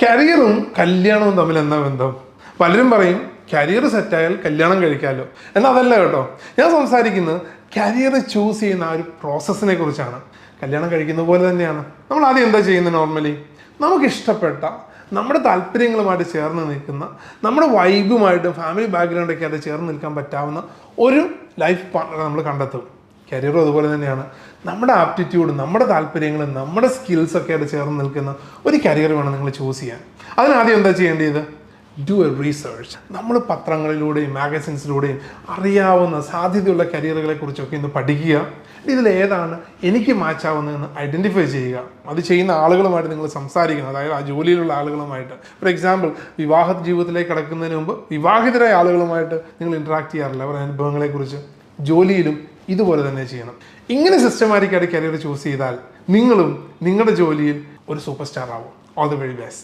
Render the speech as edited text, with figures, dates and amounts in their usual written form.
കരിയറും കല്യാണവും തമ്മിൽ എന്താ ബന്ധം? പലരും പറയും കരിയർ സെറ്റായാൽ കല്യാണം കഴിക്കാമല്ലോ. എന്നാൽ അതല്ല കേട്ടോ. ഞാൻ സംസാരിക്കുന്നത് കരിയർ ചൂസ് ചെയ്യുന്ന ആ ഒരു പ്രോസസ്സിനെ കുറിച്ചാണ്. കല്യാണം കഴിക്കുന്ന പോലെ തന്നെയാണ്. നമ്മൾ ആദ്യം എന്താ ചെയ്യുന്നത്? നോർമലി നമുക്കിഷ്ടപ്പെട്ട നമ്മുടെ താല്പര്യങ്ങളുമായിട്ട് ചേർന്ന് നിൽക്കുന്ന, നമ്മുടെ വൈബുമായിട്ടും ഫാമിലി ബാക്ക്ഗ്രൗണ്ടൊക്കെ ആയിട്ട് ചേർന്ന് നിൽക്കാൻ പറ്റാവുന്ന ഒരു ലൈഫ് പാർട്ണറെ നമ്മൾ കണ്ടെത്തും. കരിയറും അതുപോലെ തന്നെയാണ്. നമ്മുടെ ആപ്റ്റിറ്റ്യൂഡ്, നമ്മുടെ താല്പര്യങ്ങളും നമ്മുടെ സ്കിൽസൊക്കെ ആയിട്ട് ചേർന്ന് നിൽക്കുന്ന ഒരു കരിയർ വേണം നിങ്ങൾ ചൂസ് ചെയ്യാൻ. അതിനാദ്യം എന്താ ചെയ്യേണ്ടത്? Do A research. നമ്മൾ പത്രങ്ങളിലൂടെയും മാഗസിൻസിലൂടെയും അറിയാവുന്ന സാധ്യതയുള്ള കരിയറുകളെ കുറിച്ചൊക്കെ ഇന്ന് പഠിക്കുക. ഇതിലേതാണ് എനിക്ക് മാച്ചാവുന്നതെന്ന് ഐഡൻറ്റിഫൈ ചെയ്യുക. അത് ചെയ്യുന്ന ആളുകളുമായിട്ട് നിങ്ങൾ സംസാരിക്കണം, അതായത് ആ ജോലിയിലുള്ള ആളുകളുമായിട്ട്. ഫോർ എക്സാമ്പിൾ, വിവാഹ ജീവിതത്തിലേക്ക് കടക്കുന്നതിന് മുമ്പ് വിവാഹിതരായ ആളുകളുമായിട്ട് നിങ്ങൾ ഇൻട്രാക്ട് ചെയ്യാറില്ല അവരുടെ അനുഭവങ്ങളെക്കുറിച്ച്. ജോലിയിലും ഇതുപോലെ തന്നെ ചെയ്യണം. ഇങ്ങനെ സിസ്റ്റമാറ്റിക്കായിട്ട് കരിയർ ചൂസ് ചെയ്താൽ നിങ്ങളും നിങ്ങളുടെ ജോലിയിൽ ഒരു സൂപ്പർ സ്റ്റാർ ആവും. All the very best.